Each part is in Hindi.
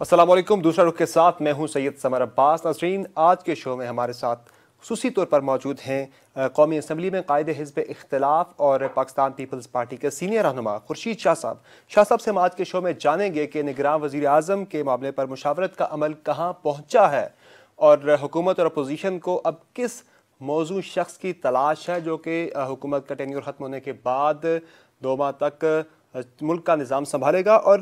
अस्सलाम वालेकुम। दूसरा रुख के साथ मैं हूं सैयद समर अब्बास। नाज़रीन, आज के शो में हमारे साथ खुसूसी तौर पर मौजूद हैं कौमी असम्बली में कायदे हिज़्ब इख्तिलाफ और पाकिस्तान पीपल्स पार्टी के सीनियर रहनुमा खुर्शीद शाह साहब। शाह साहब से हम आज के शो में जानेंगे कि निगरान वज़ीर आज़म के मामले पर मुशावरत का अमल कहाँ पहुँचा है और हुकूमत और अपोजिशन को अब किस मौजू शख्स की तलाश है जो कि हुकूमत का टेन्योर ख़त्म होने के बाद 2 माह तक मुल्क का निज़ाम संभालेगा, और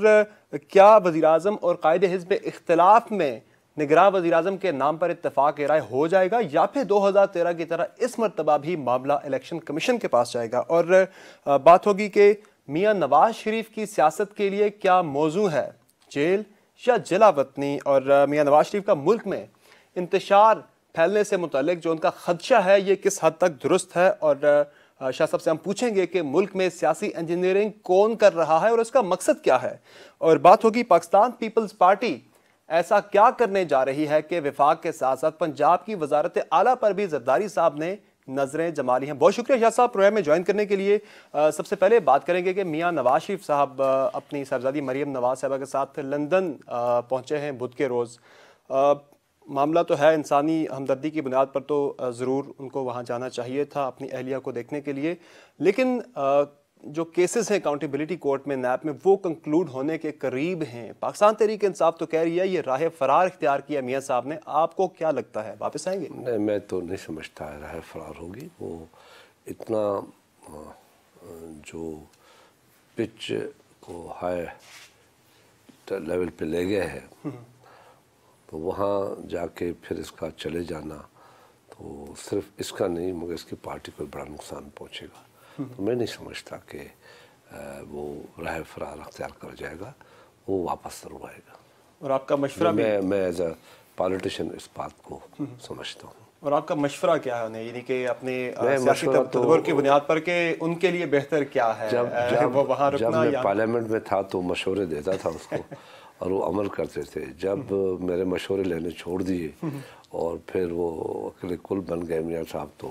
क्या वज़ीर आज़म और कायदे हिज़्ब इख्तिलाफ में निगरान वज़ीर आज़म के नाम पर इत्तफ़ाक़ राय हो जाएगा या फिर 2013 की तरह इस मरतबा भी मामला इलेक्शन कमीशन के पास जाएगा। और बात होगी कि मियाँ नवाज शरीफ की सियासत के लिए क्या मौजू है, जेल या जिला वतनी, और मियाँ नवाज शरीफ का मुल्क में इंतशार फैलने से मुतल्लिक जो उनका खदशा है ये किस हद तक दुरुस्त है। और शाह साहब से हम पूछेंगे कि मुल्क में सियासी इंजीनियरिंग कौन कर रहा है और उसका मकसद क्या है। और बात होगी पाकिस्तान पीपल्स पार्टी ऐसा क्या करने जा रही है कि विफाक के साथ साथ पंजाब की वजारत आला पर भी जरदारी साहब ने नजरें जमा ली हैं। बहुत शुक्रिया शाह साहब प्रोग्राम में ज्वाइन करने के लिए। सबसे पहले बात करेंगे कि मियाँ नवाज शरीफ साहब अपनी साहबजादी मरियम नवाज साहबा के साथ लंदन पहुँचे हैं बुध के रोज़। मामला तो है इंसानी हमदर्दी की बुनियाद पर, तो ज़रूर उनको वहाँ जाना चाहिए था अपनी अहलिया को देखने के लिए, लेकिन जो केसेस हैं अकाउंटेबिलिटी कोर्ट में नैब में वो कंक्लूड होने के करीब हैं। पाकिस्तान तहरीक इंसाफ तो कह रही है ये राह फरार इख्तियार किया मियाँ साहब ने। आपको क्या लगता है, वापस आएंगे? नहीं, मैं तो नहीं समझता है राह फरार होगी। वो इतना जो पिच को हाई लेवल पे ले गए हैं तो वहाँ जाके फिर इसका चले जाना तो सिर्फ इसका नहीं मगर इसकी पार्टी को बड़ा नुकसान पहुँचेगा। तो मैं नहीं समझता कि वो राह फरार अख्तियार कर जाएगा, वो वापस ज़रूर आएगा। और आपका मशवरा भी? मैं एज अ पॉलिटिशियन इस बात को समझता हूँ। और आपका मशवरा क्या है उन्हें, यानी कि अपने सियासी तदब्बुर की बुनियाद पर कि उनके लिए बेहतर क्या है? जब मैं पार्लियामेंट में था तो मशवरे देता था उसको और वो अमल करते थे। जब मेरे मशवरे लेने छोड़ दिए और फिर वो अकेले कुल बन गए मियाँ साहब तो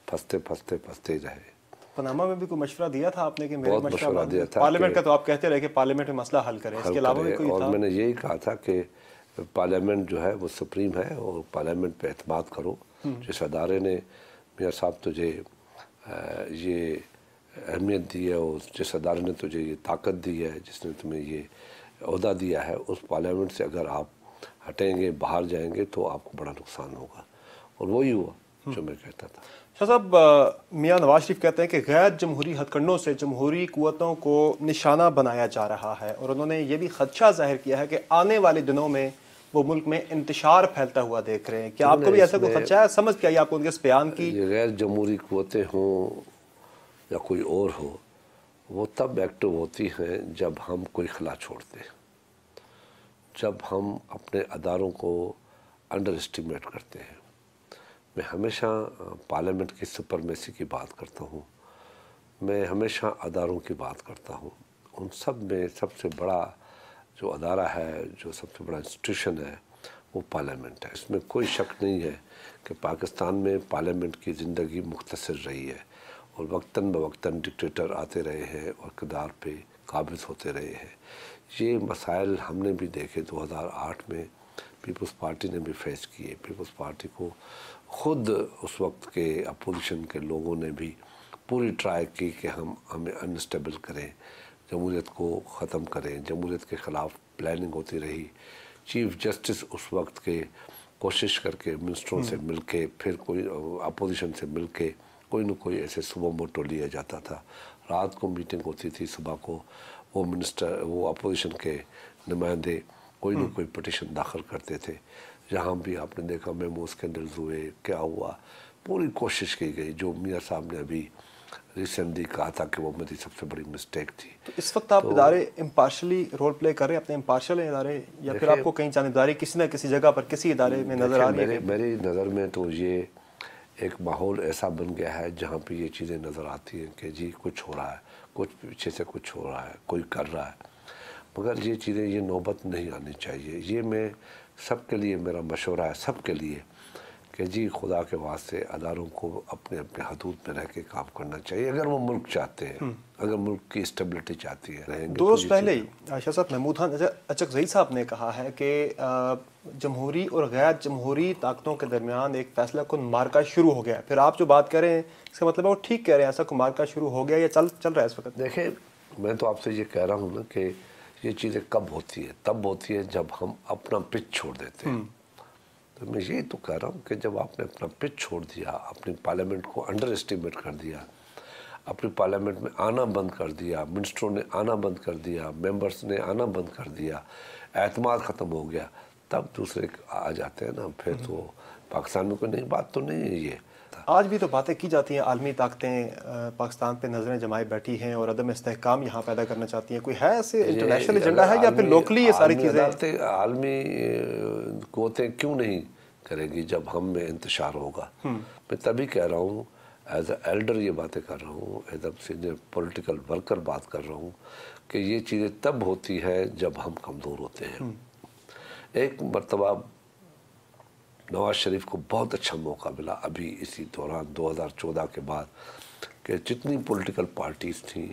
फंसते ही रहे। पनामा में भी कोई मशवरा दिया था आपने कि बहुत मशवरा दिया था पार्लियामेंट का, तो आप कहते रहे कि पार्लियामेंट में मसला हल करें, इसके अलावा भी कोई और था? मैंने यही कहा था कि पार्लियामेंट जो है वो सुप्रीम है और पार्लियामेंट पे एतमाद करो। जिस अदारे ने मियाँ साहब तुझे ये अहमियत दी है और जिस अदारे ने तुझे ये ताकत दी है, जिसने तुम्हें ये ओहदा दिया है, उस पार्लियामेंट से अगर आप हटेंगे, बाहर जाएंगे तो आपको बड़ा नुकसान होगा। और वही हुआ जो मैं कहता था। शाह साहब, मियाँ नवाज शरीफ कहते हैं कि गैर जमहूरी हथकंडों से जमहूरी कुव्वतों को निशाना बनाया जा रहा है, और उन्होंने ये भी खदशा जाहिर किया है कि आने वाले दिनों में वो मुल्क में इंतशार फैलता हुआ देख रहे हैं। क्या आपको भी ऐसा कोई खदशा है? समझ क्या आपको उनके इस बयान की? गैर जमहूरी कुव्वतें हों या कोई और हो, वो तब एक्टिव होती हैं जब हम कोई खला छोड़ते हैं, जब हम अपने अदारों को अंडर एस्टिमेट करते हैं। मैं हमेशा पार्लियामेंट की सुपरमेसी की बात करता हूँ, मैं हमेशा अदारों की बात करता हूँ। उन सब में सबसे बड़ा जो अदारा है, जो सबसे बड़ा इंस्टीट्यूशन है, वो पार्लियामेंट है। इसमें कोई शक नहीं है कि पाकिस्तान में पार्लियामेंट की ज़िंदगी मुख्तसर रही है और वक्तन बवक्तन डिक्टेटर आते रहे हैं और इक़्तिदार पे काबिज़ होते रहे हैं। ये मसाइल हमने भी देखे 2008 में पीपल्स पार्टी ने भी फेस किए। पीपल्स पार्टी को ख़ुद उस वक्त के अपोजिशन के लोगों ने भी पूरी ट्राई की कि हमें अनस्टेबल करें, जमहूरियत को ख़त्म करें। जमहूरियत के ख़िलाफ़ प्लानिंग होती रही। चीफ़ जस्टिस उस वक्त के कोशिश करके मिनिस्टरों से मिल के, फिर कोई अपोजिशन से मिल के कोई न कोई ऐसे सुबह मोटो लिया जाता था। रात को मीटिंग होती थी, सुबह को वो अपोजिशन के नुमाइंदे कोई न कोई पटिशन दाखिल करते थे। जहाँ भी आपने देखा मेमो स्कैंडल्स हुए, क्या हुआ, पूरी कोशिश की गई। जो मियाँ साहब ने अभी रिसेंटली कहा था कि वो मेरी सबसे बड़ी मिस्टेक थी। तो इस वक्त आप इदारे इम्पार्शली रोल प्ले कर रहे हैं, अपने इम्पार्शल इदारे, या फिर आपको कहीं जानिबदारी किसी न किसी जगह पर किसी इदारे में नज़र आ रही है? मेरी नज़र में तो ये एक माहौल ऐसा बन गया है जहाँ पे ये चीज़ें नज़र आती हैं कि जी कुछ हो रहा है, कुछ पीछे से कुछ हो रहा है, कोई कर रहा है। मगर ये चीज़ें, ये नौबत नहीं आनी चाहिए। ये मैं सबके लिए मेरा मशवरा है, सबके लिए, कि जी खुदा के वास्ते अदारों को अपने अपने हदूद में रह के काम करना चाहिए अगर वो मुल्क चाहते हैं, अगर मुल्क की स्टेबिलिटी चाहती है। रहेंगे 2 रोज़ पहले ही शाह साहब महमूद खान अचकज़ई साहब ने कहा है कि जमहूरी और गैर जमहूरी ताकतों के दरमियान एक फैसला कुन मार्का शुरू हो गया। फिर आप जो बात कर रहे हैं इसका मतलब है वो ठीक कह रहे हैं, ऐसा कोई मार्का शुरू हो गया या चल रहा है इस वक्त? देखिए, मैं तो आपसे ये कह रहा हूँ ना कि ये चीज़ें कब होती है, तब होती है जब हम अपना पिच छोड़ देते हैं। तो मैं यही तो कह रहा हूँ कि जब आपने अपना पिच छोड़ दिया, अपनी पार्लियामेंट को अंडर एस्टिमेट कर दिया, अपनी पार्लियामेंट में आना बंद कर दिया, मिनिस्टरों ने आना बंद कर दिया, मेंबर्स ने आना बंद कर दिया, एतमाद ख़त्म हो गया, तब दूसरे आ जाते हैं ना। फिर तो पाकिस्तान में कोई नई बात तो नहीं है ये। आज भी तो बातें की जाती हैं, आलमी ताकतें पाकिस्तान पे नजरें जमाए बैठी हैं और अदम इस्तेहकाम यहाँ पैदा करना चाहती हैं। कोई है ऐसे इंटरनेशनल एजेंडा है या फिर लोकली ये सारी चीज़ें? आलमी क़ुव्वतें क्यों नहीं करेगी जब हम में इंतशार होगा? मैं तभी कह रहा हूँ, एज ए एल्डर ये बातें कर रहा हूँ, as a senior political worker बात कर रहा हूँ कि ये चीज़ें तब होती है जब हम कमज़ोर होते हैं। एक मरतबा नवाज़ शरीफ को बहुत अच्छा मौका मिला अभी इसी दौरान 2014 के बाद कि जितनी पॉलिटिकल पार्टीज़ थी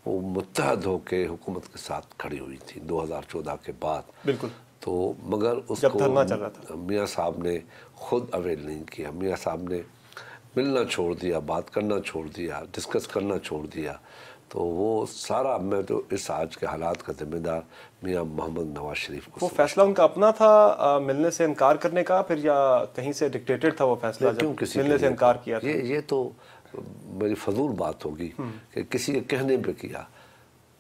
वो मुत्तहद होकर हुकूमत के साथ खड़ी हुई थी 2014 के बाद। बिल्कुल। तो मगर उसको मियाँ साहब ने खुद अवेल नहीं किया। मियाँ साहब ने मिलना छोड़ दिया, बात करना छोड़ दिया, डिस्कस करना छोड़ दिया। तो वो सारा, मैं तो इस आज के हालात का जिम्मेदार मियाँ मोहम्मद नवाज शरीफ को। वो फैसला उनका अपना था मिलने से इनकार करने का, फिर या कहीं से डिक्टेटेड था वो फैसला क्यों किसी मिलने से इनकार किया था? ये तो मेरी फजूल बात होगी कि किसी के कहने पे किया,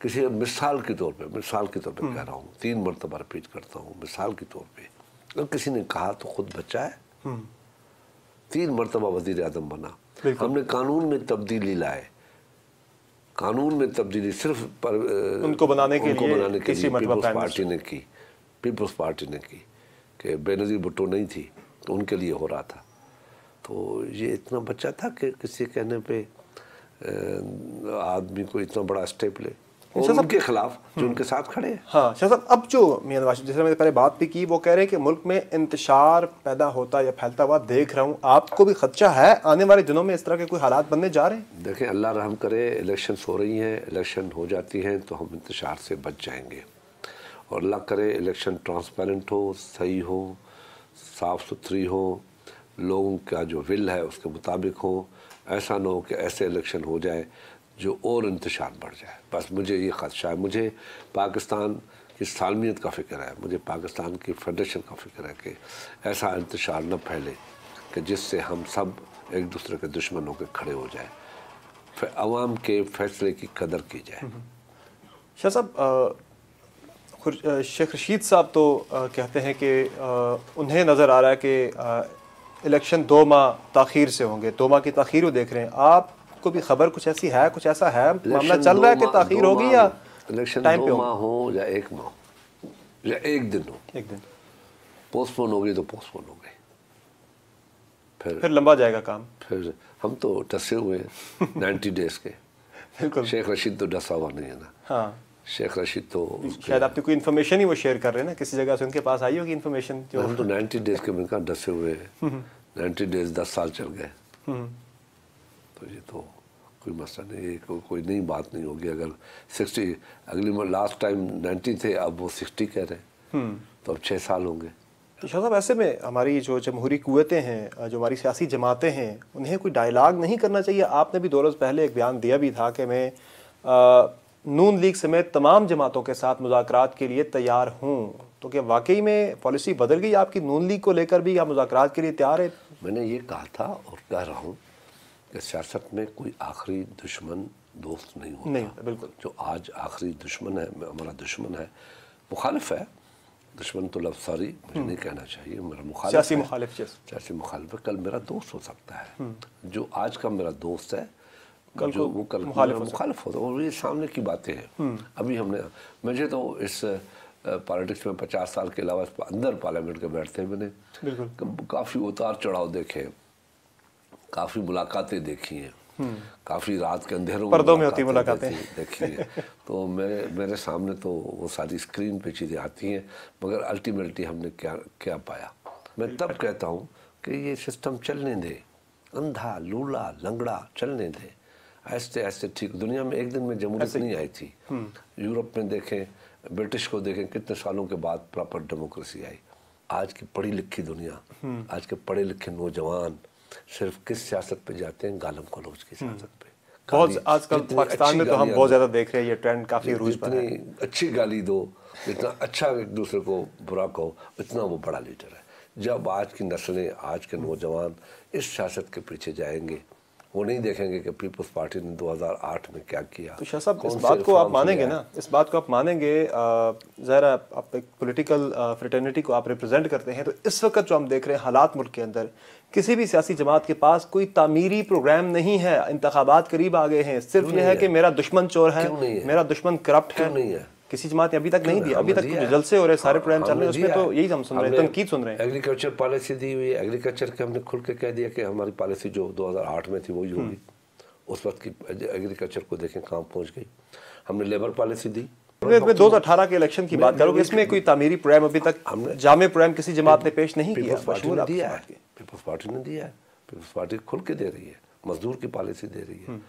किसी मिसाल के तौर पे कह रहा हूँ, 3 मरतबा रिपीट करता हूँ, मिसाल के तौर पे अगर किसी ने कहा तो खुद बचा है। 3 मरतबा वज़ीर आज़म बना, हमने कानून में तब्दीली लाए, कानून में तब्दीली सिर्फ पर उनको बनाने के लिए पीपल्स पार्टी ने की, पीपल्स पार्टी ने की कि बेनज़ीर भुट्टो नहीं थी तो उनके लिए हो रहा था। तो ये इतना बच्चा था कि किसी कहने पे आदमी को इतना बड़ा स्टेप ले और उनके खिलाफ जो उनके साथ खड़े हैं। हाँ शाह साहब, अब जो मियां नवाज, जैसे मैंने पहले बात भी की, वो कह रहे हैं कि मुल्क में इंतशार पैदा होता या फैलता हुआ देख रहा हूँ। आपको भी खदशा है आने वाले दिनों में इस तरह के कोई हालात बनने जा रहे हैं? देखें, अल्लाह रहम करे, इलेक्शन हो रही हैं, इलेक्शन हो जाती हैं तो हम इंतशार से बच जाएंगे। और अल्लाह करे इलेक्शन ट्रांसपेरेंट हो, सही हो, साफ़ सुथरी हो, लोगों का जो विल है उसके मुताबिक हो। ऐसा ना हो कि ऐसे इलेक्शन हो जाए जो और इंतशार बढ़ जाए। बस मुझे ये ख़दशा है। मुझे पाकिस्तान की सालमियत का फ़िक्र है, मुझे पाकिस्तान की फेडरेशन का फ़िक्र है कि ऐसा इंतशार न फैले कि जिससे हम सब एक दूसरे के दुश्मन होकर खड़े हो जाए, फिर अवाम के फैसले की कदर की जाए। शाह साहब, शेख रशीद साहब तो कहते हैं कि उन्हें नज़र आ रहा है कि इलेक्शन 2 माह ताख़ीर से होंगे, 2 माह की ताख़ीर वो देख रहे हैं। आपको भी खबर कुछ ऐसी है, कुछ ऐसा है, मामला चल रहा है कि ताख़ीर होगी या इलेक्शन 2 माह हो या 1 माह या 1 दिन हो? 1 दिन पोस्टपोन होगी तो पोस्टपोन हो गई, फिर लंबा जाएगा काम। फिर हम तो डसे हुए हैं 90 डेज के। बिल्कुल। शेख रशीद तो डसा हुआ नहीं है ना। हाँ, शेख रशीद तो शायद आपने कोई इन्फॉर्मेशन ही वो शेयर कर रहे हैं ना, किसी जगह से उनके पास आई होगी इन्फॉर्मेशन। हम तो 90 डेज के मिलकर डसे हुए हैं। 90 डेज 10 साल चल गए। तो ये तो कोई मसला नहीं, कोई नई बात नहीं होगी। अगर 60 अगली लास्ट टाइम 90 थे, अब वो 60 कह रहे हैं, तो अब 6 साल होंगे। तो शाह साहब, ऐसे में हमारी जो जमहूरी कुव्वतें हैं, जो हमारी सियासी जमातें हैं, उन्हें कोई डायलाग नहीं करना चाहिए? आपने भी 2 रोज़ पहले एक बयान दिया भी था कि मैं नून लीग समेत तमाम जमातों के साथ मुज़ाकरात के लिए तैयार हूँ। तो क्या वाकई में पॉलिसी बदल गई आपकी नून लीग को लेकर भी, या मुज़ाकरात के लिए तैयार है? मैंने ये कहा था और कह रहा हूँ कि सियासत में कोई आखिरी दुश्मन दोस्त नहीं होता। नहीं, बिल्कुल। जो आज आखिरी दुश्मन है, हमारा दुश्मन है, मुखालिफ है। दुश्मन तो लफ्ज़ सॉरी मुझे नहीं कहना चाहिए, मेरा मुखालिफ, सियासी मुखालिफ, सियासी मुखालिफ कल मेरा दोस्त हो सकता है। जो आज का मेरा दोस्त है कल जो वो कल मुखालिफ होता है। और ये सामने की बातें हैं। अभी मुझे तो इस पॉलिटिक्स में 50 साल के अलावा अंदर पार्लियामेंट के बैठते हैं मैंने काफ़ी उतार चढ़ाव देखे, काफ़ी मुलाकातें देखी हैं, काफ़ी रात के अंधेरों पर्दों में होती मुलाकातें देखी हैं। तो मेरे सामने तो वो सारी स्क्रीन पे चीज़ें आती हैं, मगर अल्टीमेटली हमने क्या पाया। मैं तब कहता हूँ कि ये सिस्टम चलने दे, अंधा लूला लंगड़ा चलने दे, ऐसे ऐसे ठीक। दुनिया में एक दिन में जमहूरियत नहीं आई थी। यूरोप में देखें, ब्रिटिश को देखें, कितने सालों के बाद प्रॉपर डेमोक्रेसी आई। आज की पढ़ी लिखी दुनिया, आज के पढ़े लिखे नौजवान सिर्फ किस सियासत पे जाते हैं? गालम गलौज की सियासत पे। बहुत आजकल पाकिस्तान में तो हम बहुत ज्यादा देख रहे हैं, ये ट्रेंड काफी रूज पर है। जितनी अच्छी गाली दो, जितना अच्छा एक दूसरे को बुरा कहो, उतना वो बड़ा लीडर है। जब आज की नस्लें, आज के नौजवान इस सियासत के पीछे जाएंगे, वो नहीं देखेंगे कि पीपल्स पार्टी ने 2008 में क्या किया। तो शाह साहब, इस बात को आप मानेंगे ना, इस बात को आप मानेंगे, ज़रा आप एक पॉलिटिकल फ्रेटर्निटी को आप रिप्रेजेंट करते हैं, तो इस वक्त जो हम देख रहे हैं हालात मुल्क के अंदर, किसी भी सियासी जमात के पास कोई तामीरी प्रोग्राम नहीं है। इंतखाबात करीब आ गए हैं, सिर्फ यह है कि मेरा दुश्मन चोर है, मेरा दुश्मन करप्ट है। नहीं है, किसी जमात ने अभी तक नहीं दिया। अभी तक जो जलसे हो रहे, सारे प्रोग्राम चल रहे हैं, उसमें तो यही हम सुन रहे हैं, तनकीद सुन रहे हैं। एग्रीकल्चर पॉलिसी दी हुई है, एग्रीकल्चर के हमने खुल के कह दिया कि हमारी पॉलिसी जो 2008 में थी वही होगी। उस वक्त की एग्रीकल्चर को देखें कहाँ पहुंच गई। हमने लेबर पॉलिसी दी। 2018 के इलेक्शन की बात करोगे, इसमें कोई तामीरी प्रोग्राम अभी तक जामे प्रोग्राम किसी जमात ने पेश नहीं किया। पीपल्स पार्टी ने दिया है, पीपल्स पार्टी ने दिया है। पीपल्स पार्टी खुल के दे रही है, मजदूर की पॉलिसी दे रही है।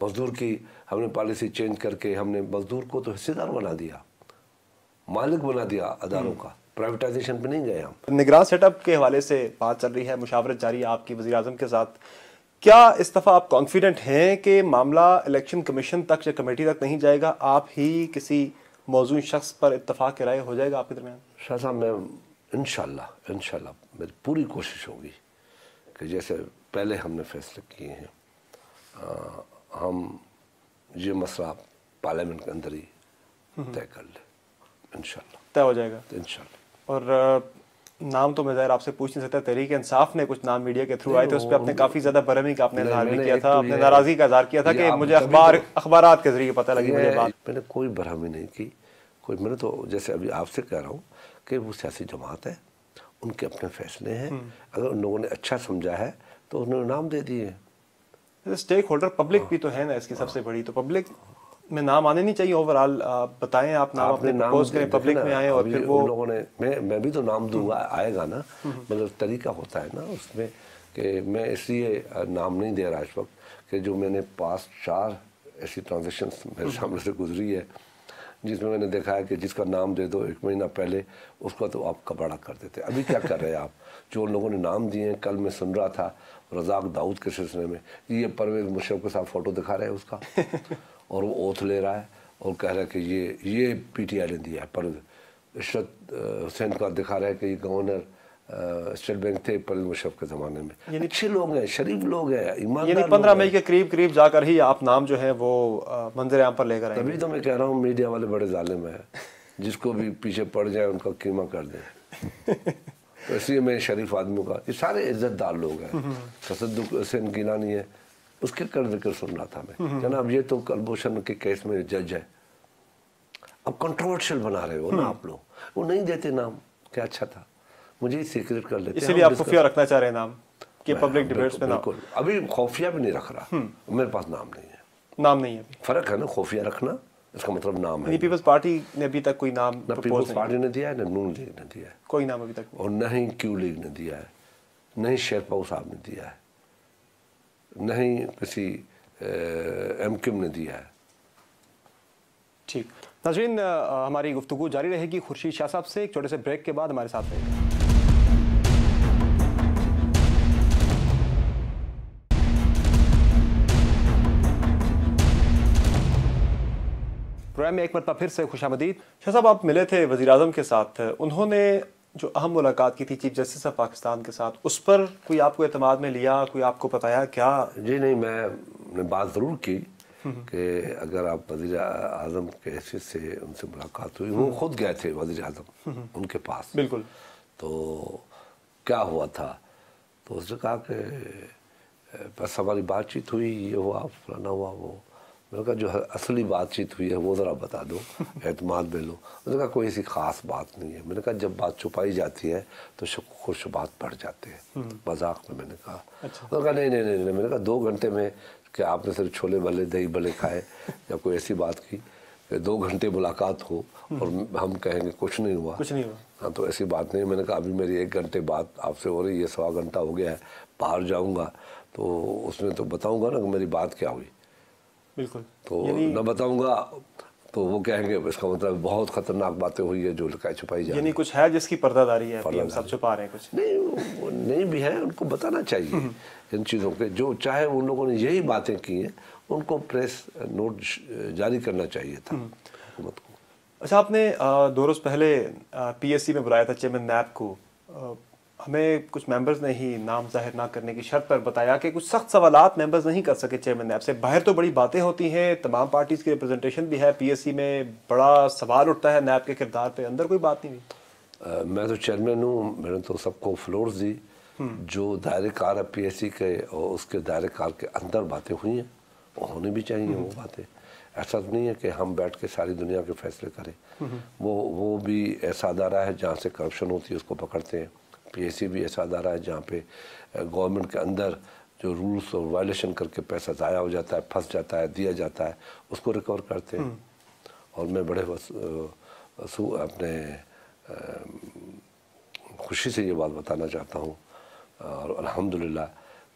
मजदूर की हमने पॉलिसी चेंज करके हमने मजदूर को तो हिस्सेदार बना दिया, मालिक बना दिया अदारों का। प्राइवेटाइजेशन पे नहीं गए हम। निगरान सेटअप के हवाले से बात चल रही है, मुशावरत जारी है आपकी वज़ीर आज़म के साथ। क्या इस दफ़ा आप कॉन्फिडेंट हैं कि मामला इलेक्शन कमीशन तक या कमेटी तक नहीं जाएगा, आप ही किसी मौजूद शख्स पर इत्तफाक की राय हो जाएगा आपके दरमियान? शाह साहब, मैं इंशाल्लाह मेरी पूरी कोशिश होगी कि जैसे पहले हमने फैसले किए हैं, हम ये मसला पार्लियामेंट के अंदर ही तय कर लें। इंशाल्लाह तय हो जाएगा इंशाल्लाह। और नाम तो मैं ज़ाहिर आपसे पूछ नहीं सकता, तहरीक इंसाफ ने कुछ नाम मीडिया के थ्रू आए थे, उस पर आपने काफ़ी ज़्यादा बरहमी का आपने इजहार भी किया था, अपने नाराज़गी का इजहार किया था कि मुझे अखबारात के जरिए पता लगी मुझे बात। मैंने कोई बरहमी नहीं की, मैंने तो जैसे अभी आपसे कह रहा हूँ कि वो सियासी जमात है, उनके अपने फैसले हैं। अगर उन लोगों ने अच्छा समझा है तो उन्होंने नाम दे दिए। स्टेक होल्डर पब्लिक भी तो है ना इसकी सबसे बड़ी, तो पब्लिक में नाम आने नहीं चाहिए ओवरऑल? बताएं, आप नाम अपने प्रपोज करें, पब्लिक में आए और फिर वो लोगों ने, मैं भी तो नाम दूंगा, आएगा ना। मतलब तरीका होता है ना उसमें कि मैं इसलिए नाम नहीं दे रहा इस वक्त कि जो मैंने पास 4 ऐसी ट्रांजेक्शन्स मेरे सामने से गुजरी है जिसमें मैंने देखा है कि जिसका नाम दे दो 1 महीना पहले उसका तो आप कबाड़ा कर देते। अभी क्या कर रहे हैं आप? जो लोगों ने नाम दिए हैं, कल मैं सुन रहा था रज़ाक दाऊद के सिलसिले में, ये परवेज़ मुशर्रफ के साथ फ़ोटो दिखा रहे हैं उसका और वो ओथ ले रहा है और कह रहा है कि ये PTI ने दिया है। परवेज़ इशरत हुसैन का दिखा रहा है कि ये गवर्नर स्टेट बैंक थे परवेज़ मुशर्रफ के ज़माने में। अच्छे लोग हैं, शरीफ लोग हैं, ईमानदार। 15 मई के करीब जाकर ही आप नाम जो है वो मंजर आम पर लेकर आए। तभी तो मैं कह रहा हूँ मीडिया वाले बड़े जालिम हैं, जिसको भी पीछे पड़ जाए उनका कीमा कर दें। तो इसलिए मैं शरीफ आदमियों का, ये सारे इज्जतदार लोग हैं। तसद्दुक़ हुसैन गिलानी है, उसके कर जिक्र सुन रहा था मैं। जनाब ये तो कुलभूषण के केस में जज है। अब कंट्रोवर्शियल बना रहे हो ना आप लोग, वो नहीं देते नाम, क्या अच्छा था, मुझे सीक्रेट कर लेते। इसलिए आप खुफिया रखना चाह रहे हैं नाम कि पब्लिक डिबेट्स में नाम? बिल्कुल, अभी खुफिया भी नहीं रख रहा, मेरे पास नाम नहीं है। नाम नहीं है अभी? फर्क है ना, खुफिया रखना इसका मतलब नाम है। पीपल्स पार्टी ने अभी तक कोई नाम ना पीपल्स पार्टी ने दिया है, ना नून लीग ने दिया है, कोई नाम अभी तक, और न ही क्यू लीग ने दिया है, न ही शेरपाऊ साहब ने दिया है, न ही किसी MQM ने दिया है। ठीक नाज़रीन, हमारी गुफ्तगू जारी रहेगी खुर्शीद शाह साहब से। एक छोटे से ब्रेक के बाद हमारे साथ रहेगा। प्रोग्राम में एक मरतबा फिर से खुशामदीद। शाह साहब, आप मिले थे वज़ीर आज़म के साथ, उन्होंने जो अहम मुलाकात की थी चीफ जस्टिस ऑफ पाकिस्तान के साथ, उस पर कोई आपको एतमाद में लिया, कोई आपको बताया क्या? जी नहीं, मैंने बात ज़रूर की कि अगर आप वज़ीर आज़म के हैसियत से उनसे मुलाकात हुई, वो खुद गए थे वज़ीर आज़म उनके पास। बिल्कुल। तो क्या हुआ था, तो उसने कहा कि बस हमारी बातचीत हुई, ये हुआ, फलाना हुआ, वो। मैंने कहा जो असली बातचीत हुई है वो ज़रा बता दो, एतमाद में लो। उसने कहा कोई ऐसी ख़ास बात नहीं है। मैंने कहा जब बात छुपाई जाती है तो खुशबात बढ़ जाते हैं, मजाक में मैंने कहा। उसने कहा नहीं। मैंने कहा 2 घंटे में क्या आपने सिर्फ छोले भले दही भले खाए या कोई ऐसी बात की? कि 2 घंटे मुलाकात हो और हम कहेंगे कुछ नहीं हुआ। हाँ, तो ऐसी बात नहीं। मैंने कहा अभी मेरी 1 घंटे बात आपसे हो रही है, 1.25 घंटा हो गया है, बाहर जाऊंगा तो उसमें तो बताऊंगा ना कि मेरी बात क्या हुई। बिल्कुल। तो न बताऊंगा तो वो कहेंगे इसका मतलब बहुत खतरनाक बातें हुई है जो लुकाई छुपाई जा रही है। यानी कुछ है जिसकी पर्दादारी है, पीएम साहब छुपा रहे हैं कुछ। नहीं भी है, उनको बताना चाहिए इन चीज़ों के। जो चाहे उन लोगों ने यही बातें की हैं, उनको प्रेस नोट जारी करना चाहिए था हुकूमत को। अच्छा, आपने 2 रोज़ पहले पीएससी में बुलाया था चेयरमैन नैब को। हमें कुछ मेंबर्स ने ही नाम जाहिर ना करने की शर्त पर बताया कि कुछ सख्त सवालात मेंबर्स नहीं कर सके चेयरमैन नैब से। बाहर तो बड़ी बातें होती हैं, तमाम पार्टीज़ की रिप्रेजेंटेशन भी है, पीएससी में बड़ा सवाल उठता है नैब के किरदार पे, अंदर कोई बात नहीं हुई। मैं तो चेयरमैन हूँ, मैंने तो सबको फ्लोर्स दी। जो दायरे कार है पीएससी के और उसके दायरे कार के अंदर बातें हुई हैं, वो होनी भी चाहिए वो बातें। ऐसा तो नहीं है कि हम बैठ के सारी दुनिया के फैसले करें। वो भी ऐसा अदारा है जहाँ से करप्शन होती है उसको पकड़ते हैं। पीएससी भी ऐसा अदारा है जहाँ पे गवर्नमेंट के अंदर जो रूल्स और वायलेशन करके पैसा ज़ाया हो जाता है, फंस जाता है, दिया जाता है, उसको रिकवर करते हैं। और मैं बड़े अपने खुशी से ये बात बताना चाहता हूँ और अल्हम्दुलिल्लाह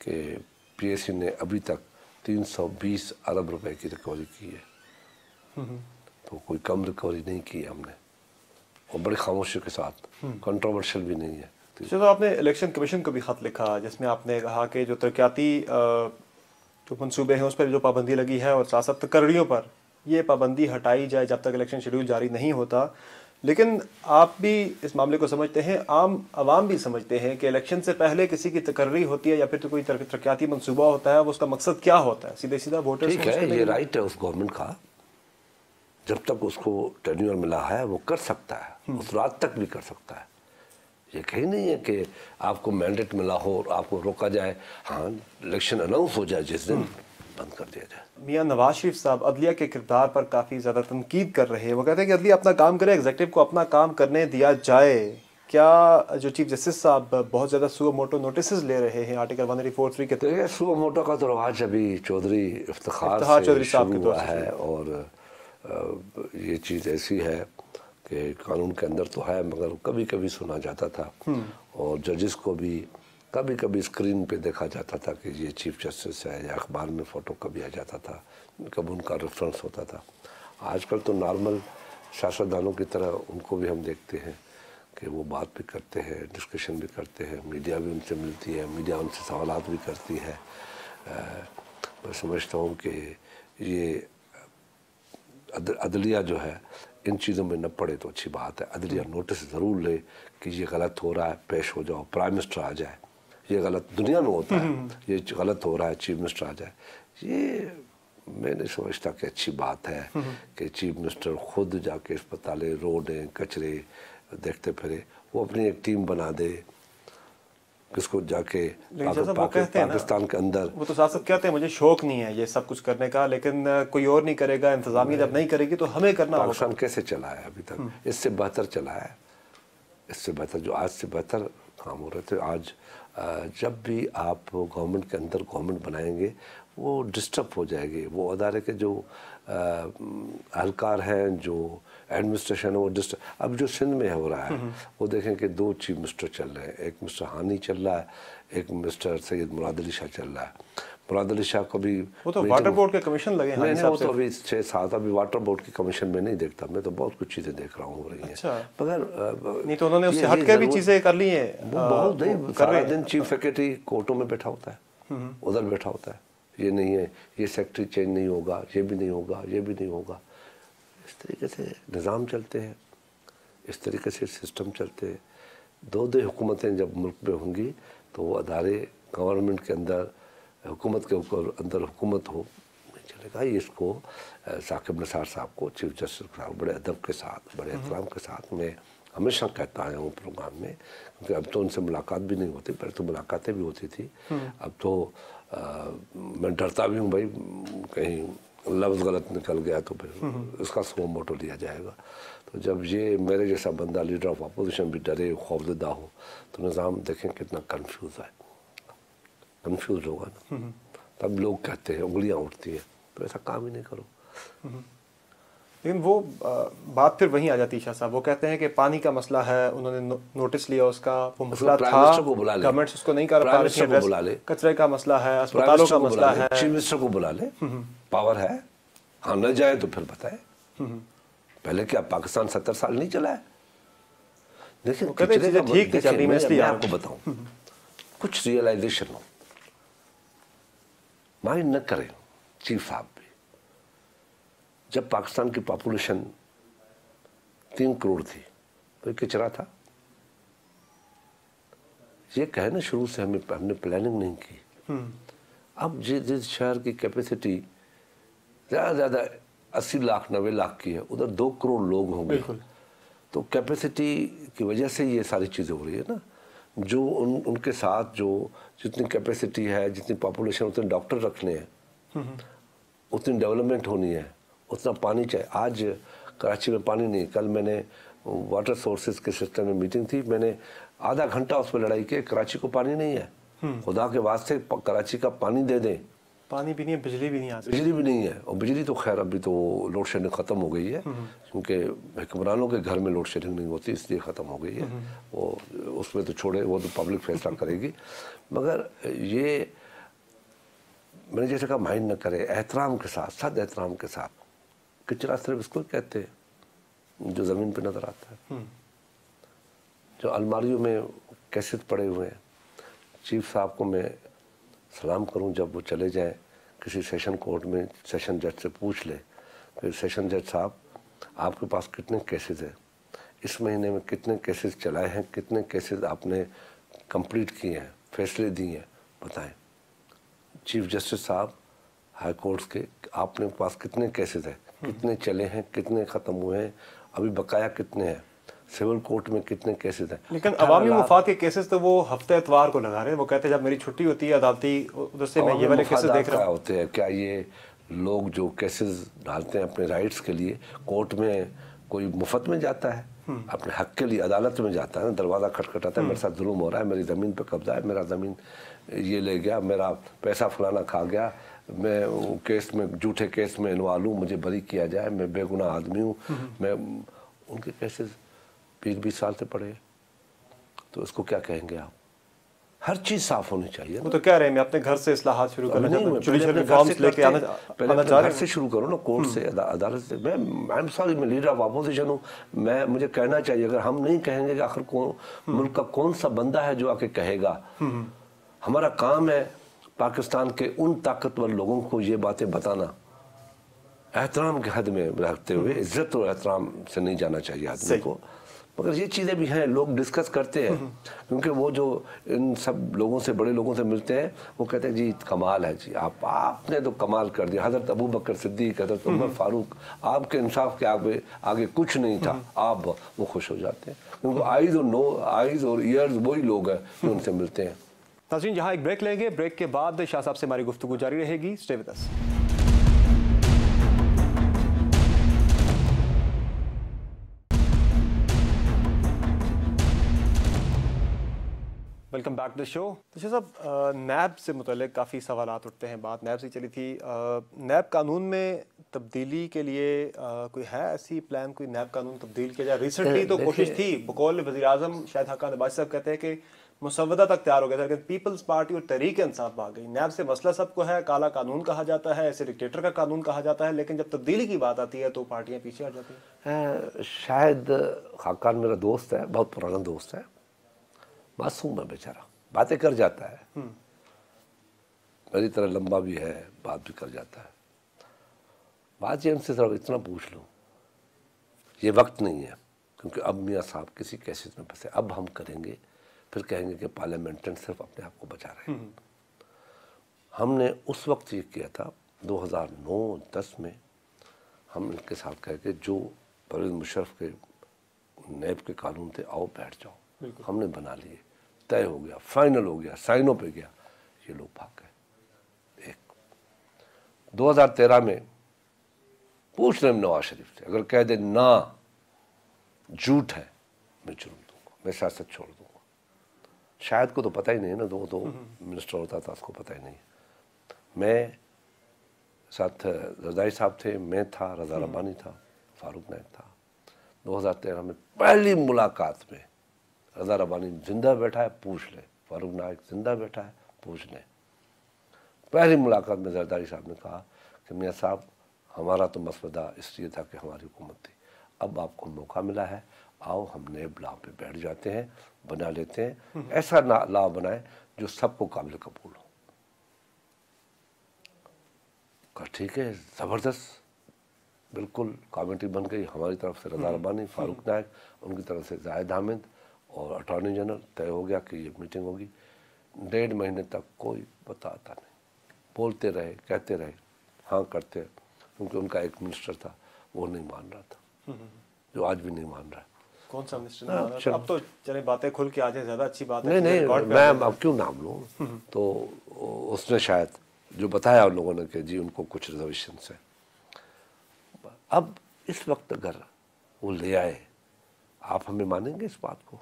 कि पीएससी ने अभी तक 320 अरब रुपए की रिकवरी की है। तो कोई कम रिकवरी नहीं की है हमने, और बड़ी खामोशी के साथ, कंट्रोवर्शियल भी नहीं है। तो आपने इलेक्शन कमीशन को भी ख़त लिखा जिसमें आपने कहा कि जो तरक्याती जो मंसूबे हैं उस पर जो पाबंदी लगी है और साथ साथ तकर्रियों पर ये पाबंदी हटाई जाए जब तक इलेक्शन शेड्यूल जारी नहीं होता। लेकिन आप भी इस मामले को समझते हैं, आम आवाम भी समझते हैं कि इलेक्शन से पहले किसी की तकर्री होती है या फिर तो कोई तरक्याती मंसूबा होता है, वो उसका मकसद क्या होता है, सीधे सीधा वोटर। ठीक है, ये राइट है उस गवर्नमेंट का, जब तक उसको टेन्योर मिला है वो कर सकता है, उस रात तक भी कर सकता है। ये कहीं नहीं है कि आपको मैंडेट मिला हो और आपको रोका जाए, हाँ इलेक्शन अनाउंस हो जाए जिस दिन बंद कर दिया जाए। मियां नवाज शरीफ साहब अदलिया के किरदार पर काफ़ी ज़्यादा तनकीद कर रहे हैं। वो कहते हैं कि अदलिया अपना काम करे, एग्जीक्यूटिव को अपना काम करने दिया जाए। क्या जो चीफ जस्टिस साहब बहुत ज़्यादा सुओ मोटो नोटिस ले रहे हैं आर्टिकल 143 के तहत? सुओ मोटो का तो रवाज अभी चौधरी इफ्तिखार चौधरी साहब के हुआ है, और ये चीज़ ऐसी है कि कानून के अंदर तो है मगर कभी कभी सुना जाता था, और जजेस को भी कभी कभी स्क्रीन पे देखा जाता था कि ये चीफ जस्टिस है, या अखबार में फ़ोटो कभी आ जाता था, कब उनका रेफरेंस होता था। आजकल तो नॉर्मल सियासतदानों की तरह उनको भी हम देखते हैं कि वो बात भी करते हैं, डिस्कशन भी करते हैं, मीडिया भी उनसे मिलती है, मीडिया उनसे सवालात भी करती है। मैं समझता हूँ कि ये अदलिया जो है इन चीज़ों में न पड़े तो अच्छी बात है। अदलिया नोटिस ज़रूर ले कि ये गलत हो रहा है, पेश हो जाओ, प्राइम मिनिस्टर आ जाए, ये गलत दुनिया में होता है, ये गलत हो रहा है, चीफ मिनिस्टर आ जाए। ये मैं नहीं समझता कि अच्छी बात है कि चीफ मिनिस्टर खुद जाके अस्पतालें, रोडें, कचरे देखते फिरे। वो अपनी एक टीम बना दे, किसको जाके पाकिस्तान के अंदर, वो तो साथ कहते हैं मुझे शौक नहीं है ये सब कुछ करने का, लेकिन कोई और नहीं करेगा, इंतजामिया जब नहीं करेगी तो हमें करना होगा। पाकिस्तान कैसे चला है अभी तक, इससे बेहतर चला है, इससे बेहतर, जो आज से बेहतर काम हो रहे थे। आज जब भी आप गवर्नमेंट के अंदर गवर्नमेंट बनाएंगे वो डिस्टर्ब हो जाएगी, वो अदारे के जो एहलकार हैं, जो एडमिनिस्ट्रेशन है वो डिस्टर्ब। अब जो सिंध में हो रहा है वो देखें कि 2 चीफ मिनिस्टर चल रहे हैं, एक मिस्टर हानी चल रहा है, एक मिस्टर सैयद मुराद अली शाह चल रहा है। मुराद अली शाह को भी वो तो वाटर बोर्ड के कमीशन लगे हैं, वो तो अभी 6-7 अभी वाटर बोर्ड की कमीशन में नहीं देखता, मैं तो बहुत कुछ चीज़ें देख रहा हूँ हो रही हैं। अच्छा। मगर नहीं तो उन्होंने उससे हट के भी चीज़ें कर ली हैं। वो बहुत नहीं, सारा दिन चीफ सेक्रेटरी कोर्टों में बैठा होता है, उधर बैठा होता है, ये नहीं है, ये सेक्रेटरी चेंज नहीं होगा, ये भी नहीं होगा, ये भी नहीं होगा। इस तरीके से निज़ाम चलते हैं, इस तरीके से सिस्टम चलते हैं। 2 हुकूमतें जब मुल्क में होंगी तो वो अदारे गवर्नमेंट के अंदर, हुकूमत के अंदर हुकूमत हो नहीं चलेगा। ये इसको साकिब निसार साहब को, चीफ जस्टिस साहब, बड़े अदब के साथ, बड़े एहतराम के साथ मैं हमेशा कहता आया हूँ प्रोग्राम में, क्योंकि अब तो उनसे मुलाकात भी नहीं होती, पहले तो मुलाकातें भी होती थी। अब तो मैं डरता भी हूँ भाई कहीं लफ्ज़ गलत निकल गया तो फिर उसका सुओ मोटो लिया जाएगा। तो जब ये मेरे जैसा बंदा लीडर ऑफ अपोजिशन भी डरे, खौफजदा हो, तो निज़ाम देखें कितना कंफ्यूज है, कंफ्यूज होगा ना, तब लोग कहते हैं, उंगलियां उठती हैं, तो ऐसा काम ही नहीं करो। लेकिन वो बात फिर वहीं आ जाती है शाह साहब, वो कहते हैं कि पानी का मसला है, उन्होंने नोटिस लिया उसका, वो मसला था, गवर्नमेंट उसको नहीं कर पा रही थी एड्रेस, कचरे का मसला है, अस्पतालों का मसला है, चीफ मिनिस्टर को बुला ले, पावर है, हाँ न जाए तो फिर बताए। पहले क्या पाकिस्तान 70 साल नहीं चला है? देखिए ठीक चल रही, मैं इसलिए आपको बताऊं, कुछ रियलाइजेशन हो, माइंड न करें चीफ साहब भी। जब पाकिस्तान की पॉपुलेशन 3 करोड़ थी तो ये कचरा था। ये कहे ना शुरू से हमने प्लानिंग नहीं की। अब जिस शहर की कैपेसिटी ज़्यादा ज़्यादा 80 लाख 90 लाख की है, उधर 2 करोड़ लोग होंगे, तो कैपेसिटी की वजह से ये सारी चीज़ें हो रही है ना। जो उनके साथ जो जितनी कैपेसिटी है, जितनी पॉपुलेशन, उतने डॉक्टर रखने हैं, उतनी डेवलपमेंट होनी है, उतना पानी चाहिए। आज कराची में पानी नहीं, कल मैंने वाटर सोर्सेज के सिस्टम में मीटिंग थी, मैंने आधा घंटा उस पर लड़ाई की, कराची को पानी नहीं है, खुदा के वास्ते कराची का पानी दे दें। पानी भी नहीं है, बिजली भी नहीं है, बिजली भी नहीं है। और बिजली तो खैर अभी तो लोड शेडिंग ख़त्म हो गई है, क्योंकि हुक्मरानों के घर में लोड शेडिंग नहीं होती, इसलिए ख़त्म हो गई है। वो उसमें तो छोड़े, वो तो पब्लिक फैसला करेगी। मगर ये मैंने जैसे कहा, माइंड न करे, एहतराम के साथ, सद एहतराम के साथ। कचरा सिर्फ इसको कहते हैं जो ज़मीन पे नज़र आता है, जो अलमारियों में कैसेट पड़े हुए हैं। चीफ साहब को मैं सलाम करूं, जब वो चले जाएं किसी सेशन कोर्ट में, सेशन जज से पूछ ले कि सेशन जज साहब आपके पास कितने केसेस हैं, इस महीने में कितने केसेस चलाए हैं, कितने केसेस आपने कंप्लीट किए हैं, फैसले दिए हैं, बताएं। चीफ जस्टिस साहब हाई कोर्ट्स के, आपने पास कितने केसेस हैं, कितने चले हैं, कितने ख़त्म हुए हैं, अभी बकाया कितने हैं, सिविल कोर्ट में कितने केसेस हैं। लेकिन अवामी मुफाद के केसेस तो वो हफ्ते एतवार को लगा रहे हैं। वो कहते हैं जब मेरी छुट्टी होती है अदालती, उधर से मैं ये वाले केसेस देख रहा हूं। होते हैं क्या ये लोग जो केसेस डालते हैं अपने राइट्स के लिए, कोर्ट में कोई मुफ्त में जाता है? अपने हक के लिए अदालत में जाता है ना, दरवाज़ा खटखटाता है, मेरे साथ जुल्म हो रहा है, मेरी ज़मीन पे कब्जा है, मेरा ज़मीन ये ले गया, मेरा पैसा फलाना खा गया, मैं केस में, झूठे केस में इन्वॉल्व हूँ, मुझे बरी किया जाए, मैं बेगुनाह आदमी हूँ। मैं उनके केसेस 20-20 साल से पड़े, तो इसको क्या कहेंगे आप? हर चीज़ साफ होनी चाहिए। वो तो कह रहे हैं मैं अपने घर से इस्लाहात शुरू करना चाहता हूं, जुडिशल रिफॉर्म्स लेके आना घर से शुरू करो ना, कोर्ट से, अदालत से। मैं आई एम सॉरी, मैं लीडर ऑफ अपोजिशन हूँ, मुझे कहना चाहिए। अगर हम नहीं कहेंगे कि आखिर मुल्क का कौन सा बंदा है जो आके कहेगा? हमारा काम है पाकिस्तान के उन ताकतवर लोगों को ये बातें बताना, एहतराम के हद में रखते हुए। इज्जत और एहतराम से नहीं जाना चाहिए आदमी को। मगर ये चीज़ें भी हैं, लोग डिस्कस करते हैं, क्योंकि वो जो इन सब लोगों से, बड़े लोगों से मिलते हैं, वो कहते हैं जी कमाल है जी, आपने तो कमाल कर दिया। हज़रत अबू बकर सिद्दीक, हज़रत उमर फारूक, आपके इंसाफ के आगे कुछ नहीं था। आप वो खुश हो जाते हैं, क्योंकि आइज़ और ईयर्स वही लोग हैं जो उनसे मिलते हैं। नाज़रीन, यहाँ एक ब्रेक लेंगे, ब्रेक के बाद शाह साहब से हमारी गुफ्तगू जारी रहेगी। Stay with us. Welcome back to the show. तो शाह साहब, नैब से मुतल्लिक काफ़ी सवालात उठते हैं, बात नैब से चली थी। नैब कानून में तब्दीली के लिए कोई है ऐसी प्लान, कोई नैब कानून तब्दील किया जाए? रिसेंटली तो कोशिश थी, बकौल वज़ीर-ए-आज़म शाहिद हक़ान अब्बासी साहब कहते हैं कि मुसवदा तक तैयार हो गया था, लेकिन पीपल्स पार्टी और तहरीक इंसाफ आ गई। नैब से मसला सबको है, काला कानून कहा जाता है, ऐसे डिक्टेटर का कानून कहा जाता है, लेकिन जब तब्दीली की बात आती है तो पार्टियां पीछे आ जाती हैं। शाहिद हक़ान मेरा दोस्त है, बहुत पुराना दोस्त है, मासूम है बेचारा, बातें कर जाता है, मेरी तरह लंबा भी है, बात भी कर जाता है। बात ये उनसे जरा इतना पूछ लूँ, ये वक्त नहीं है, क्योंकि अब मियाँ साहब किसी केसेस में फंसे, अब हम करेंगे, फिर कहेंगे कि पार्लियामेंटेंट सिर्फ अपने आप को बचा रहे हैं। हमने उस वक्त ये किया था 2009-10 में, हम इनके साथ कह के जो परवेज़ मुशर्रफ के नैब के कानून थे, आओ बैठ जाओ, हमने बना लिए, तय हो गया, फाइनल हो गया, साइनों पे गया, ये लोग भाग गए। एक 2013 में पूछ रहे हम नवाज शरीफ से, अगर कह दे ना झूठ है, मैं जुर्म दूंगा, मैं सियासत छोड़ दूंगा। शायद को तो पता ही नहीं ना, तो मिनिस्टर होता था, उसको पता ही नहीं। मैं साथ रज़ाई साहब थे, मैं था, रज़ा रब्बानी था, फारूक नाइक था। 2013 में पहली मुलाकात में रज़ा रब्बानी जिंदा बैठा है, पूछ ले। फारूक नाइक जिंदा बैठा है, पूछ ले। पहली मुलाकात में जरदारी साहब ने कहा कि मियाँ साहब, हमारा तो मसवदा इसलिए था कि हमारी हुकूमत थी, अब आपको मौका मिला है, आओ हम नए लॉ पे बैठ जाते हैं, बना लेते हैं, ऐसा लॉ बनाए जो सबको काबिल कबूल हो। कहा ठीक है, ज़बरदस्त, बिल्कुल कमेटी बन गई। हमारी तरफ से रज़ा रब्बानी, फारूक नाइक, उनकी तरफ से जाहिद हामिद और अटॉर्नी जनरल। तय हो गया कि ये मीटिंग होगी। 1.5 महीने तक कोई बताता नहीं, बोलते रहे, कहते रहे, हाँ करते, क्योंकि उनका एक मिनिस्टर था, वो नहीं मान रहा था, जो आज भी नहीं मान रहा है। कौन सा मिनिस्टर नहीं मान रहा था? अब तो चले बातें खुल के आ जाए, ज़्यादा अच्छी बात है। नहीं, मैं अब क्यों नाम लूँ। तो उसने शायद जो बताया उन लोगों ने कि जी उनको कुछ रिजर्वेशन है। अब इस वक्त अगर वो ले आए, आप हमें मानेंगे इस बात को?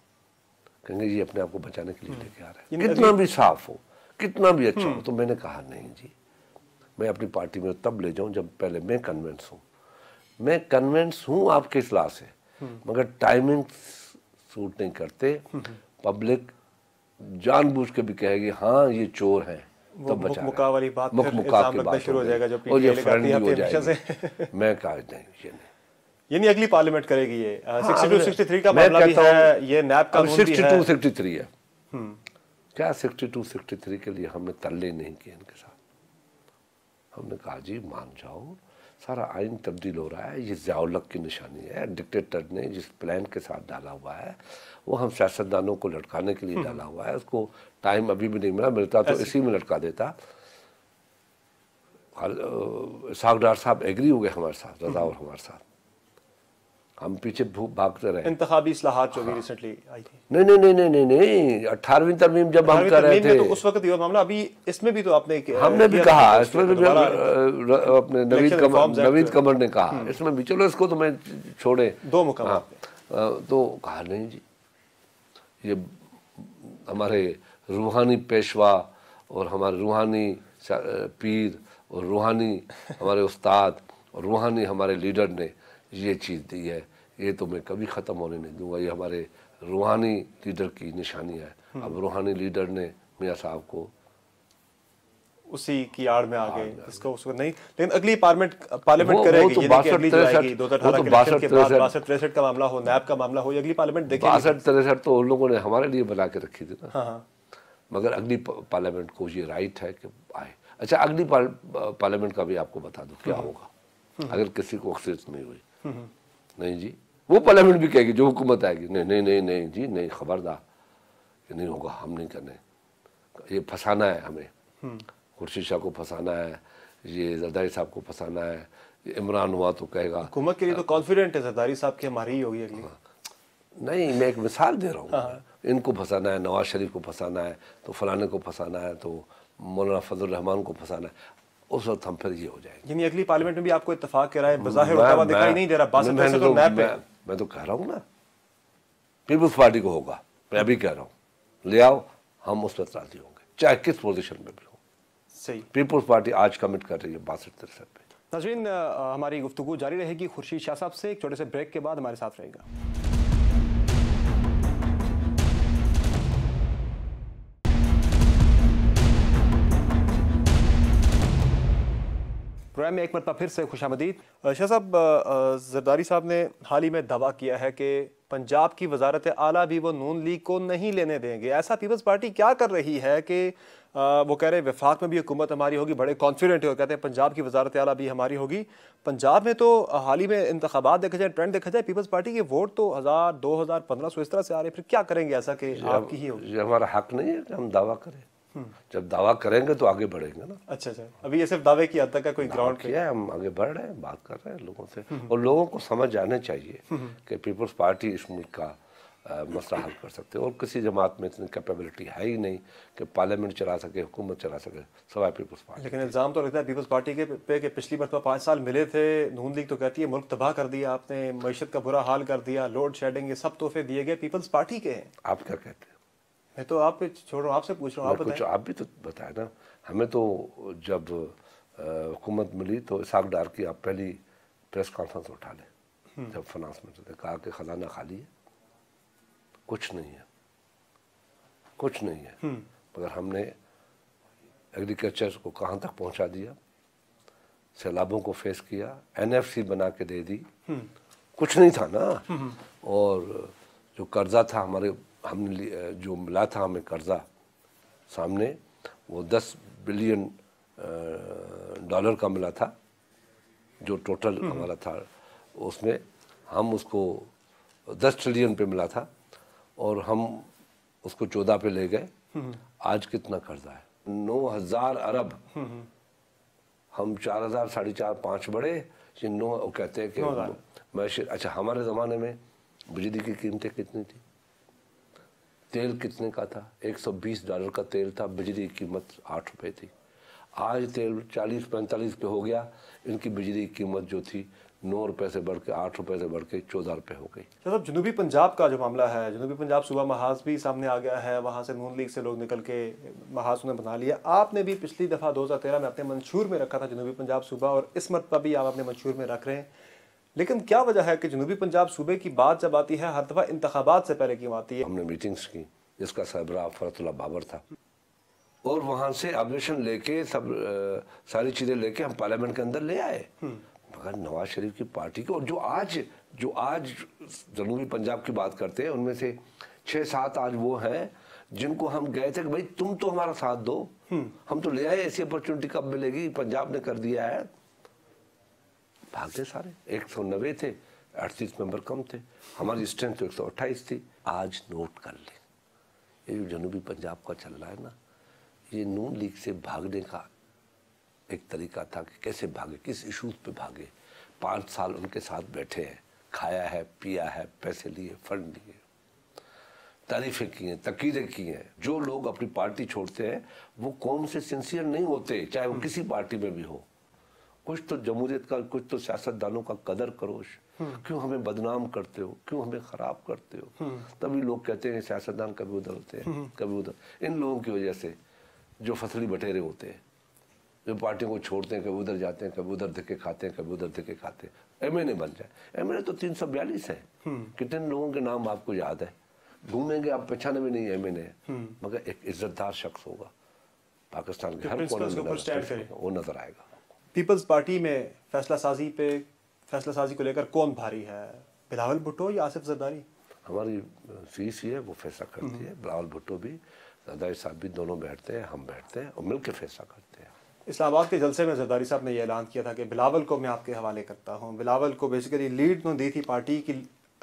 कहेंगे ये अपने आप को बचाने के लिए लेके आ रहे हैं, कितना भी साफ हो, कितना भी अच्छा हो। तो मैंने कहा नहीं जी, मैं अपनी पार्टी में तब ले जाऊं जब पहले मैं कन्विंस हूं। मैं कन्विंस हूं आपके इस्लाह से, मगर टाइमिंग सूट नहीं करते। पब्लिक जानबूझ के भी कहेगी हाँ ये चोर हैं, तो बचा मुका वाली बात, मुका की बात शुरू हो जाएगा, जो और ये पीटीआई फ्रेंडली हो लगाती है जाएगी। मैं कहा नहीं, ये नहीं। यानी अगली पार्लियामेंट करेगी ये 62-63 का मामला भी है, ये नैब का कानून भी है। 62-63 है। क्या 62-63 के लिए हमने तरले नहीं किए इनके साथ। हमने कहा जी मान जाओ, सारा आइन तब्दील हो रहा है, ये ज़ियाउल-हक की निशानी है। डिक्टेटर ने जिस प्लान के साथ डाला हुआ है वो हम सियासतदानों को लटकाने के लिए डाला हुआ है। उसको टाइम अभी भी नहीं मिलता तो इसी में लटका देता। इसहाक डार साहब एग्री हो गए हमारे साथ, रज़ा और हमारे साथ। हम पीछे भागते रहे। इंतखाबी इस्लाहात जो भी रिसेंटली आई थी। नहीं, 18वीं तरमीम जब हम कर रहे थे तो उस वक्त ये मामला, अभी इसमें भी तो हमने भी कहा, इसमें भी अपने नवीद कमर ने कहा इसमें भी, चलो इसको तो मैं छोड़े 2 मुकाम। तो कहा नहीं जी, ये हमारे रूहानी पेशवा और हमारे रूहानी पीर और रूहानी हमारे उस्ताद और रूहानी हमारे लीडर ने ये चीज़ दी है, ये तो मैं कभी ख़त्म होने नहीं दूंगा। ये हमारे रूहानी लीडर की निशानी है। अब रूहानी लीडर ने मियाँ साहब को उसी की आड़ में आ गए, इसको उसको नहीं। लेकिन अगली पार्लियामेंट करेगी, तो 62-63 के बाद 62-63 का मामला हो, नैब का मामला हो, अगली पार्लियामेंट देखेगी। 62-63 तो उन लोगों ने हमारे लिए बना के रखी थी ना। मगर अगली पार्लियामेंट को ये राइट है कि आए। अच्छा, अगली पार्लियामेंट का भी आपको बता दूं क्या होगा अगर किसी को अक्सरियत नहीं हुई। नहीं जी, वो पार्लियामेंट भी कहेगी जो हुकूमत आएगी, नहीं जी नहीं, खबरदार, ये नहीं होगा, हम नहीं करने। ये फंसाना है हमें, खुर्शीद शाह को फंसाना है, ये जरदारी साहब को फंसाना है। इमरान हुआ तो कहेगा हुकूमत के लिए तो कॉन्फिडेंट है जरदारी साहब की, हमारी ही होगी अगली। नहीं, मैं एक मिसाल दे रहा हूँ। इनको फंसाना है, नवाज शरीफ को फंसाना है, तो फलाने को फंसाना है, तो मौलाना फजल रहमान को फंसाना है। उस वक्त हम फिर ये हो जाएंगे। यानी अगली पार्लियामेंट में भी आपको इत्तेफाक के राय बज़ाहिर होता हुआ दिखाई नहीं दे रहा। मैं तो कह रहा हूँ ना, पीपल्स पार्टी को होगा। मैं अभी कह रहा हूँ, ले आओ, हम उस पर राजी होंगे, चाहे किस पोजीशन में भी हो। सही, पीपल्स पार्टी आज कमिट कर रही है 62-63 पे। नाज़रीन, हमारी गुफ्तगू जारी रहेगी खुर्शीद शाह साहब से। एक छोटे से ब्रेक के बाद हमारे साथ रहेगा। प्रोग्राम में एक मरतबा फिर से खुशामदीद। शाह साहब, जरदारी साहब ने हाल ही में दावा किया है कि पंजाब की वजारत आला भी वो नून लीग को नहीं लेने देंगे। ऐसा पीपल्स पार्टी क्या कर रही है कि वो कह रहे हैं वफाक में भी हुकूमत हमारी होगी, बड़े कॉन्फिडेंट है, कहते हैं पंजाब की वजारत आला भी हमारी होगी। पंजाब में तो हाल ही में इंतखाबात देखा जाए, ट्रेंड देखा जाए, पीपल्स पार्टी के वोट तो 1000, 2000, 1500 इस तरह से आ रहे हैं। फिर क्या करेंगे ऐसा कि आपकी ही होगी? ये हमारा हक नहीं है कि हम दावा करें। जब दावा करेंगे तो आगे बढ़ेंगे ना। अच्छा, अभी ये सिर्फ दावे की हद तक है, कोई ग्राउंड पे है। हम आगे बढ़ रहे हैं, बात कर रहे हैं लोगों से, और लोगों को समझ जाने चाहिए कि पीपल्स पार्टी इस मुल्क का मसला हल कर सकते हैं। और किसी जमात में इतनी कैपेबिलिटी है ही नहीं कि पार्लियामेंट चला सके, हुकूमत चला सके, सवाए पीपल्स पार्टी। लेकिन इल्ज़ाम तो लगता है पीपल्स पार्टी के पे कि पिछली मरतबा 5 साल मिले थे, नून लीग तो कहती है मुल्क तबाह कर दिया आपने, मईशत का बुरा हाल कर दिया, लोड शेडिंग, ये सब तोहफे दिए गए, पीपल्स पार्टी के हैं। आप क्या कहते हैं? मैं तो आप पे छोड़ रहा हूँ, आपसे पूछ रहा हूँ, आप कुछ आप भी तो बताए ना। हमें तो जब हुकूमत मिली तो इसहाक डार की आप पहली प्रेस कॉन्फ्रेंस उठा लें, जब फाइनेंस मिनिस्टर थे, कहा कि खजाना खाली है, कुछ नहीं है, कुछ नहीं है। मगर हमने एग्रीकल्चर को कहाँ तक पहुँचा दिया, सैलाबों को फेस किया, NFC बना के दे दी, कुछ नहीं था ना। और जो कर्जा था हमने जो मिला था हमें कर्जा सामने, वो $10 बिलियन का मिला था, जो टोटल हमारा था। उसमें हम उसको 10 ट्रिलियन पे मिला था और हम उसको 14 पे ले गए। आज कितना कर्जा है? 9,000 अरब। हम 4,000, 4.5, 5 बढ़े, वो कहते हैं कि अच्छा, हमारे ज़माने में बिजली की कीमतें कितनी थी, तेल कितने का था? $120 का तेल था, बिजली की कीमत 8 रुपये थी। आज तेल 40-45 पे हो गया, इनकी बिजली की कीमत जो थी 9 रुपये से बढ़ के 8 रुपये से बढ़ के 14 रुपये हो गई। मतलब जनूबी पंजाब का जो मामला है, जनूबी पंजाब सूबा महाज भी सामने आ गया है, वहाँ से नून लीग से लोग निकल के महाज उन्हें बना लिया। आपने भी पिछली दफ़ा 2013 में अपने मंशूर में रखा था जनूबी पंजाब सूबा, और इस मरतबा भी आप अपने मंशूर में रख रहे हैं। लेकिन क्या वजह है कि जनूबी पंजाब सूबे की बात जब आती है हर दफ़ा इंतखाबात से पहले क्यों आती है? हमने मीटिंग्स की, जिसका सरबराह फरतुल्लाह बाबर था, और वहाँ से ऑब्जेक्शन लेके सब सारी चीज़ें लेके हम पार्लियामेंट के अंदर ले आए। मगर नवाज शरीफ की पार्टी को, जो आज जनूबी पंजाब की बात करते हैं, उनमें से 6-7 आज वो हैं जिनको हम गए थे कि भाई तुम तो हमारा साथ दो, हम तो ले आए, ऐसी अपॉर्चुनिटी कब मिलेगी, पंजाब ने कर दिया है। भागते सारे। 190 थे, 38 मेंबर कम थे, हमारी स्ट्रेंथ तो 128 थी। आज नोट कर लें, ये जो जनूबी पंजाब का चल रहा है ना, ये नून लीग से भागने का एक तरीका था कि कैसे भागे, किस इशूज पे भागे। 5 साल उनके साथ बैठे हैं, खाया है, पिया है, पैसे लिए, फंड लिए, तारीफें की हैं, तकीरें की हैं। जो लोग अपनी पार्टी छोड़ते हैं वो कौम से सिंसियर नहीं होते, चाहे वो किसी पार्टी में भी हो। कुछ तो जमहूरियत का, कुछ तो सियासतदानों का कदर करो। क्यों हमें बदनाम करते हो, क्यों हमें खराब करते हो? तभी लोग कहते हैं सियासतदान कभी उधर होते हैं, कभी उधर। इन लोगों की वजह से जो फसली बटेरे होते हैं, जो पार्टियों को छोड़ते हैं, कभी उधर जाते हैं, कभी उधर धक्के खाते हैं, कभी उधर धक्के खाते हैं। MNA बन जाए, MNA तो 342 है। कितने लोगों के नाम आपको याद है? घूमेंगे आप, पहचाने में नहीं MNA है, मगर एक इज्जतदार शख्स होगा, पाकिस्तान के हर कोने में वो नजर आएगा। पीपल्स पार्टी में फैसला साजी को लेकर कौन भारी है, बिलावल भुट्टो या आसिफ जरदारी? हमारी CC है, वो फैसला करती है। बिलावल भुट्टो भी, जरदारी साहब भी, दोनों बैठते हैं, हम बैठते हैं और मिलकर फैसला करते हैं। इस्लामाबाद के जलसे में जरदारी साहब ने यह ऐलान किया था कि बिलावल को मैं आपके हवाले करता हूँ। बिलावल को बेसिकली लीड दी थी, पार्टी की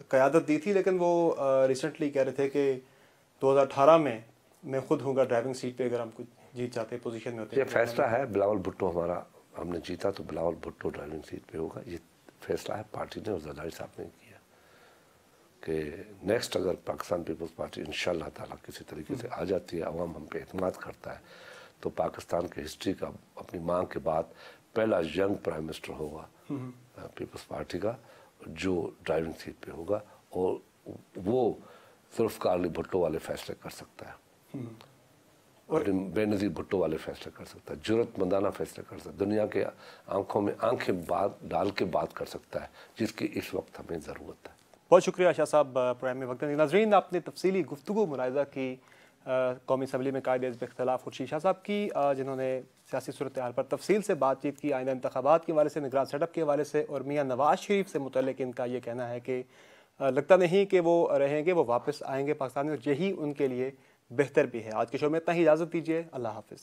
क़यादत दी थी, लेकिन वो रिसेंटली कह रहे थे कि 2018 में मैं खुद हूँगा ड्राइविंग सीट पे, अगर हम कुछ जीत जाते पोजीशन में होते। ये फैसला है, बिलावल भुट्टो हमारा, हमने जीता तो बिलावल भुट्टो ड्राइविंग सीट पे होगा। ये फैसला है पार्टी ने और जरदारी साहब ने किया कि नेक्स्ट अगर पाकिस्तान पीपल्स पार्टी इंशाअल्लाह ताला किसी तरीके से आ जाती है, अवाम हम पे एतमाद करता है, तो पाकिस्तान की हिस्ट्री का अपनी मांग के बाद पहला यंग प्राइम मिनिस्टर होगा पीपल्स पार्टी का, जो ड्राइविंग सीट पे होगा। और वो जुल्फ़िकार अली भुट्टो वाले फैसले कर सकता है, और बेनज़ीर भुट्टो वाले फैसले कर सकता है, जुर्रतमंदाना फैसले कर सकता है, दुनिया के आंखों में आंखें डाल के बात कर सकता है, जिसकी इस वक्त हमें ज़रूरत है। बहुत शुक्रिया शाह साहब प्रोग्राम में वक्त। नाज़रीन, आपने तफसीली गुफ्तगू मुलाहिज़ा की कौमी असम्बली में कायदे हिज़्ब इख्तिलाफ़ खुर्शीद शाह साहब की, जिन्होंने सियासी सूरत हाल पर तफसील से बातचीत की, आइंदा इंतखाबात के हवाले से, निगरान सेटअप के हवाले से, और मियाँ नवाज शरीफ से मुतल्लिक़ इनका ये कहना है कि लगता नहीं कि वो रहेंगे, वो वापस आएंगे पाकिस्तान में, और यही उनके लिए बेहतर भी है। आज के शो में इतना ही, इजाज़त दीजिए, अल्लाह हाफ़िज़।